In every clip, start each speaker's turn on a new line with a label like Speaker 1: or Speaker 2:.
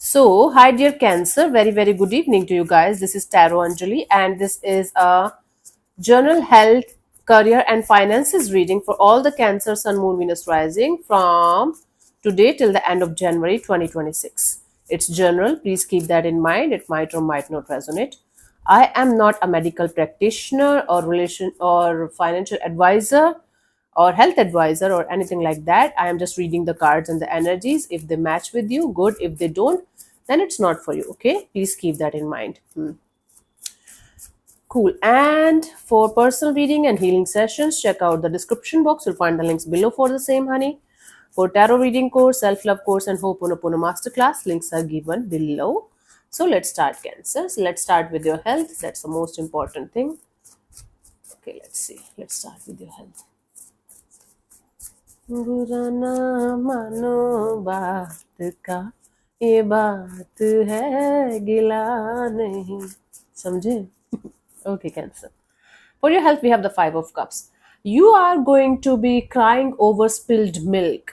Speaker 1: So, hi dear Cancer, very good evening to you guys. This is Tarot Anjali, and this is a general health, career, and finances reading for all the Cancer, Sun, Moon, Venus rising from today till the end of January 2026. It's general, please keep that in mind. It might or might not resonate. I am not a medical practitioner or relation or financial advisor or health advisor or anything like that. I am just reading the cards and the energies. If they match with you, good. If they don't, then it's not for you. Okay, please keep that in mind. Cool. And for personal reading and healing sessions, check out the description box. You'll find the links below for the same, honey. For tarot reading course, self-love course, and Ho'oponopono masterclass, links are given below. So let's start, Cancer. So let's start with your health. That's the most important thing. Okay, let's see. Let's start with your health. बुरा ना मानो बात का, ये बात है गिला नहीं, समझे? Okay, Cancer. For your health, we have the Five of Cups. You are going to be crying over spilled milk.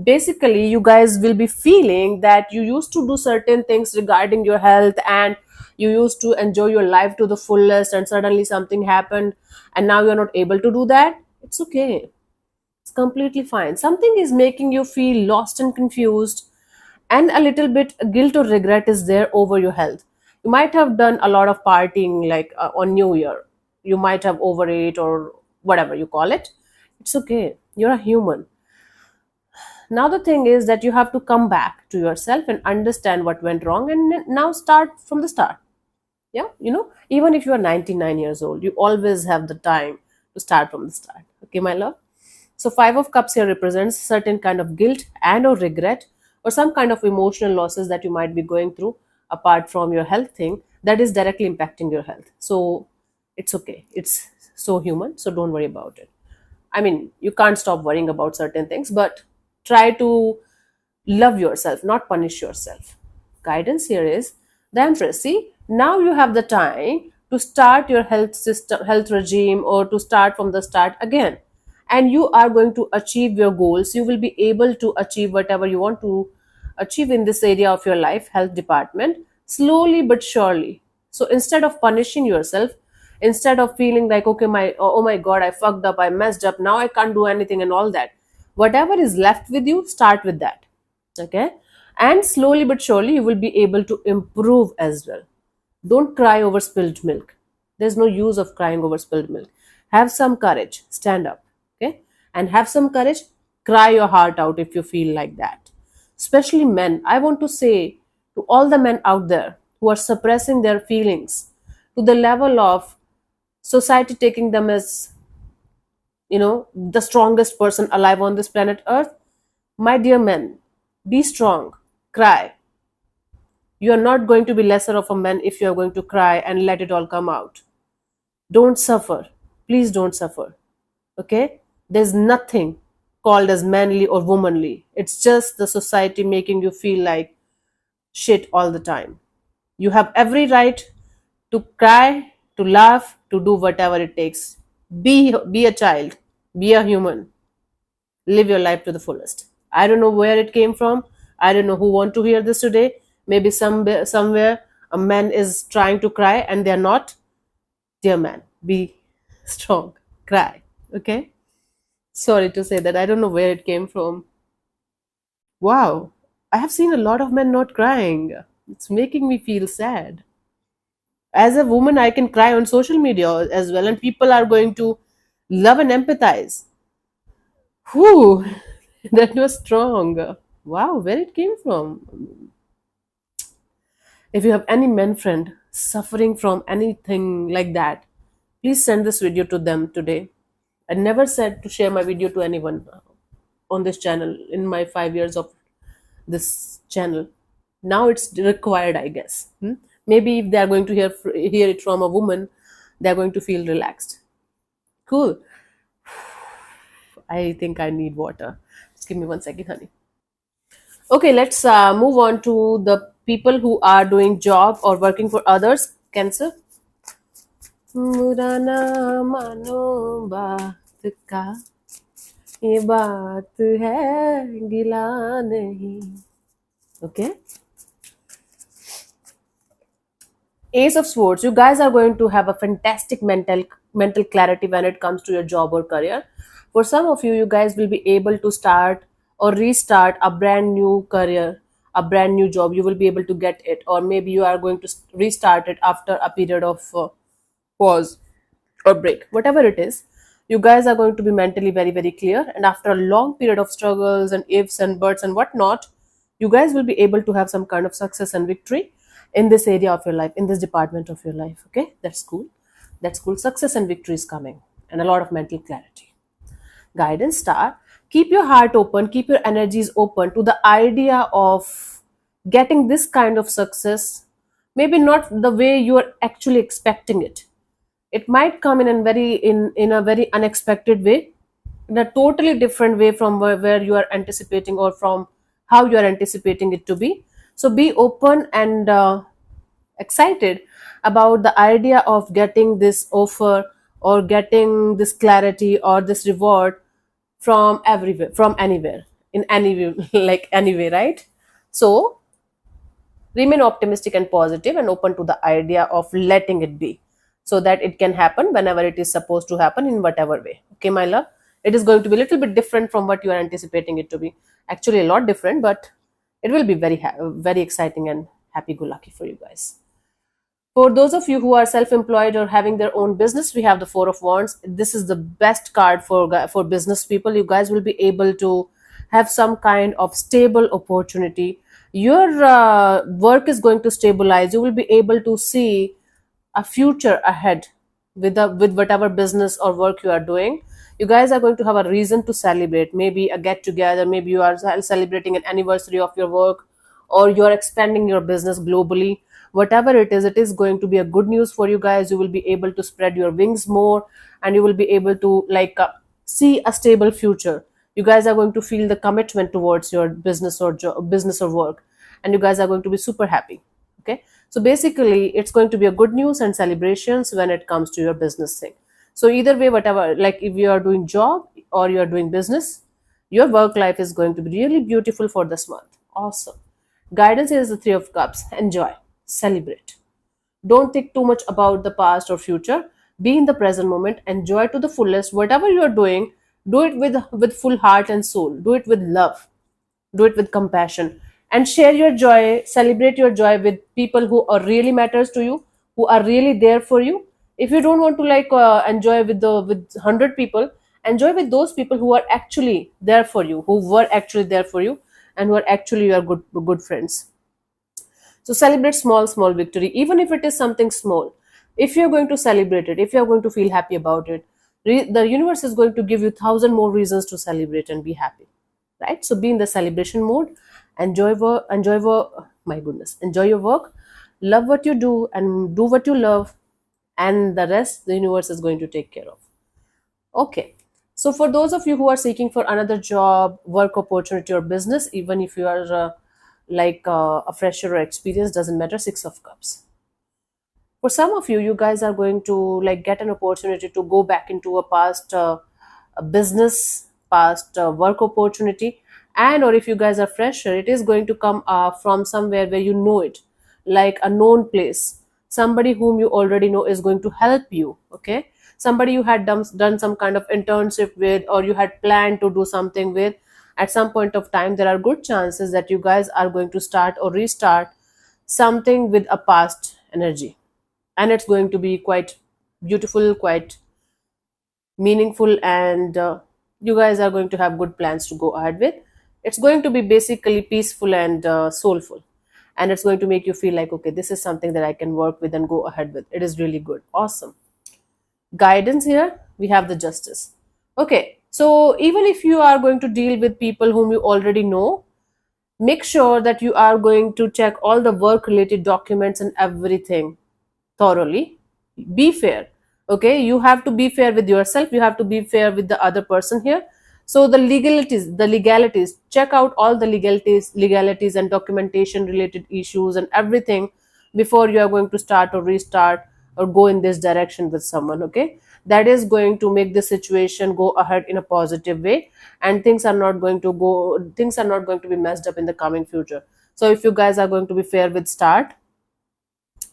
Speaker 1: Basically, you guys will be feeling that you used to do certain things regarding your health and you used to enjoy your life to the fullest, and suddenly something happened and now you're not able to do that. It's okay. It's completely fine. Something is making you feel lost and confused, and a little bit guilt or regret is there over your health. You might have done a lot of partying, like on New Year. You might have overate or whatever you call it. It's okay. You're a human. Now, the thing is that you have to come back to yourself and understand what went wrong and now start from the start. Yeah, even if you are 99 years old, you always have the time to start from the start. Okay, my love? So Five of Cups here represents certain kind of guilt and or regret or some kind of emotional losses that you might be going through apart from your health thing that is directly impacting your health. So it's okay. It's so human. So don't worry about it. I mean, you can't stop worrying about certain things, but try to love yourself, not punish yourself. Guidance here is the Empress. See, now you have the time to start your health system, health regime, or to start from the start again. And you are going to achieve your goals. You will be able to achieve whatever you want to achieve in this area of your life, health department, slowly but surely. So instead of punishing yourself, instead of feeling like, okay, oh my god, I fucked up, I messed up, now I can't do anything and all that, whatever is left with you, start with that. Okay, and slowly but surely you will be able to improve as well. Don't cry over spilled milk. There's no use of crying over spilled milk. Have some courage, stand up. Okay, and have some courage, cry your heart out if you feel like that. Especially men, I want to say to all the men out there who are suppressing their feelings to the level of society taking them as the strongest person alive on this planet earth. My dear men, be strong, cry. You are not going to be lesser of a man if you are going to cry and let it all come out. Don't suffer. Please don't suffer. Okay? There's nothing called as manly or womanly. It's just the society making you feel like shit all the time. You have every right to cry, to laugh, to do whatever it takes. Be a child. Be a human. Live your life to the fullest. I don't know where it came from. I don't know who want to hear this today. Maybe somewhere a man is trying to cry and they're not. Dear man, be strong. Cry. Okay? Sorry to say that. I don't know where it came from. Wow. I have seen a lot of men not crying. It's making me feel sad. As a woman, I can cry on social media as well, and people are going to love and empathize. Whew, that was strong. Wow, where it came from. If you have any men friend suffering from anything like that, please send this video to them today. I never said to share my video to anyone on this channel in my 5 years of this channel. Now it's required, I guess. Maybe if they are going to hear it from a woman, they are going to feel relaxed. Cool. I think I need water. Just give me 1 second, honey. Okay, let's move on to the people who are doing job or working for others. Cancer. बुरा ना मानो बात का, ये बात है गिला नहीं. Okay. Ace of Swords, you guys are going to have a fantastic mental clarity when it comes to your job or career. For some of you, you guys will be able to start or restart a brand new career, a brand new job. You will be able to get it, or maybe you are going to restart it after a period of pause or break. Whatever it is, you guys are going to be mentally very, very clear. And after a long period of struggles and ifs and buts and whatnot, you guys will be able to have some kind of success and victory in this area of your life, in this department of your life. Okay, that's cool. That's cool. Success and victory is coming, and a lot of mental clarity. Guidance star, keep your heart open, keep your energies open to the idea of getting this kind of success. Maybe not the way you are actually expecting it. It might come in a very unexpected way, in a totally different way from where you are anticipating or from how you are anticipating it to be. So be open and excited about the idea of getting this offer or getting this clarity or this reward from everywhere, from anywhere, in any like anyway, right? So remain optimistic and positive and open to the idea of letting it be, so that it can happen whenever it is supposed to happen, in whatever way. Okay, my love, it is going to be a little bit different from what you are anticipating it to be. Actually, a lot different, but it will be very exciting and happy go lucky for you guys. For those of you who are self-employed or having their own business, we have the Four of Wands. This is the best card for business people. You guys will be able to have some kind of stable opportunity. Your work is going to stabilize. You will be able to see a future ahead with whatever business or work you are doing. You guys are going to have a reason to celebrate, maybe a get together, maybe you are celebrating an anniversary of your work, or you are expanding your business globally. Whatever it is going to be a good news for you guys. You will be able to spread your wings more, and you will be able to see a stable future. You guys are going to feel the commitment towards your business or business or work, and you guys are going to be super happy. Okay, so basically it's going to be a good news and celebrations when it comes to your business thing. So either way, whatever, like if you are doing job or you are doing business, your work life is going to be really beautiful for this month. Awesome. Guidance is the Three of Cups. Enjoy, celebrate. Don't think too much about the past or future. Be in the present moment. Enjoy to the fullest whatever you are doing. Do it with full heart and soul. Do it with love. Do it with compassion, and share your joy, celebrate your joy with people who are really matters to you, who are really there for you. If you don't want to enjoy with 100 people, enjoy with those people who are actually there for you, who were actually there for you, and who are actually your good friends. So celebrate small victory, even if it is something small. If you're going to celebrate it, if you're going to feel happy about it, the universe is going to give you 1,000 more reasons to celebrate and be happy, right? So be in the celebration mode. Enjoy work. My goodness, enjoy your work. Love what you do and do what you love, and the rest the universe is going to take care of. Okay. So for those of you who are seeking for another job, work opportunity, or business, even if you are a fresher or experienced, doesn't matter. Six of Cups. For some of you, you guys are going to get an opportunity to go back into a past a business, past work opportunity, and or if you guys are fresher, it is going to come from somewhere where you know it, like a known place. Somebody whom you already know is going to help you. Okay, somebody you had done some kind of internship with, or you had planned to do something with at some point of time. There are good chances that you guys are going to start or restart something with a past energy, and it's going to be quite beautiful, quite meaningful, and you guys are going to have good plans to go ahead with. It's going to be basically peaceful and soulful, and it's going to make you feel like, okay, this is something that I can work with and go ahead with. It is really good. Awesome. Guidance here, we have the Justice. Okay, so even if you are going to deal with people whom you already know, make sure that you are going to check all the work related documents and everything thoroughly. Be fair. Okay, you have to be fair with yourself, you have to be fair with the other person here. So the legalities, check out all the legalities and documentation related issues and everything before you are going to start or restart or go in this direction with someone. Okay, that is going to make the situation go ahead in a positive way, and things are not going to be messed up in the coming future. So if you guys are going to be fair with start,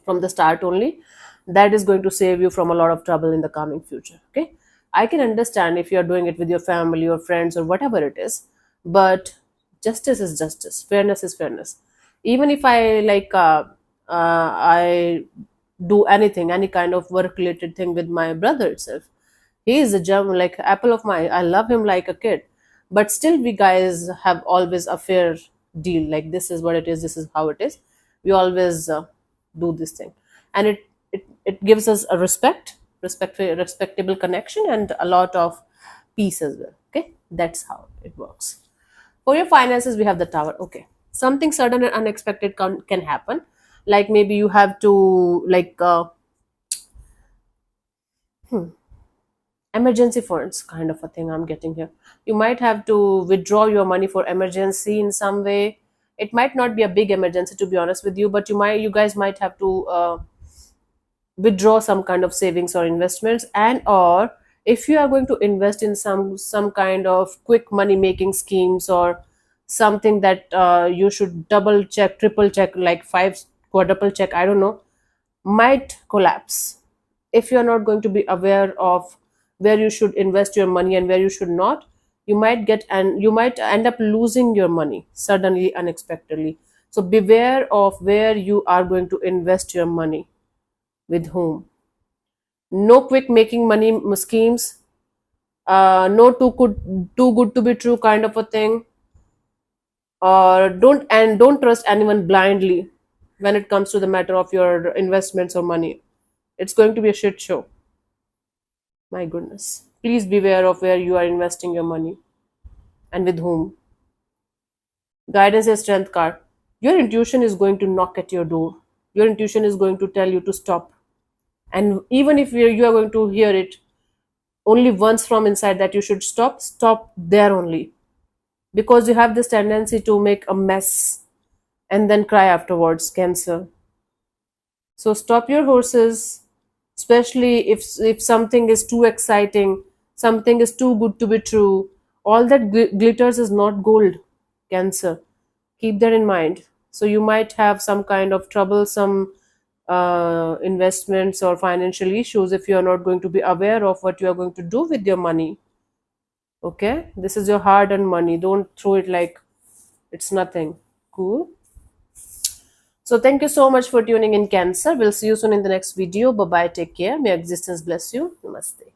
Speaker 1: from the start only, that is going to save you from a lot of trouble in the coming future. Okay, I can understand if you are doing it with your family or friends or whatever it is, but justice is justice, fairness is fairness. Even if I I do anything, any kind of work related thing with my brother itself, he is a gem, like apple of my, I love him like a kid, but still we guys have always a fair deal, like this is what it is, this is how it is. We always do this thing, and it gives us a respectable connection and a lot of peace as well. Okay, that's how it works. For your finances, we have the tower. Okay, something sudden and unexpected can happen, like maybe you have to emergency funds kind of a thing I'm getting here. You might have to withdraw your money for emergency in some way. It might not be a big emergency, to be honest with you, but you guys might have to withdraw some kind of savings or investments, and or if you are going to invest in some kind of quick money making schemes or something that you should double check, triple check, like five quadruple check, I don't know, might collapse if you are not going to be aware of where you should invest your money and where you should not. You might get, and you might end up losing your money suddenly, unexpectedly. So beware of where you are going to invest your money, with whom. No quick making money schemes, no too good to be true kind of a thing, or don't trust anyone blindly when it comes to the matter of your investments or money. It's going to be a shit show. My goodness. Please beware of where you are investing your money and with whom. Guidance is strength card. Your intuition is going to knock at your door. Your intuition is going to tell you to stop. And even if you are going to hear it only once from inside that you should stop, stop there only. Because you have this tendency to make a mess and then cry afterwards, Cancer. So stop your horses, especially if something is too exciting, something is too good to be true. All that glitters is not gold, Cancer. Keep that in mind. So you might have some kind of troublesome investments or financial issues if you are not going to be aware of what you are going to do with your money. Okay, this is your hard-earned money. Don't throw it like it's nothing. Cool. So thank you so much for tuning in, Cancer. We'll see you soon in the next video. Bye bye. Take care. May existence bless you. Namaste.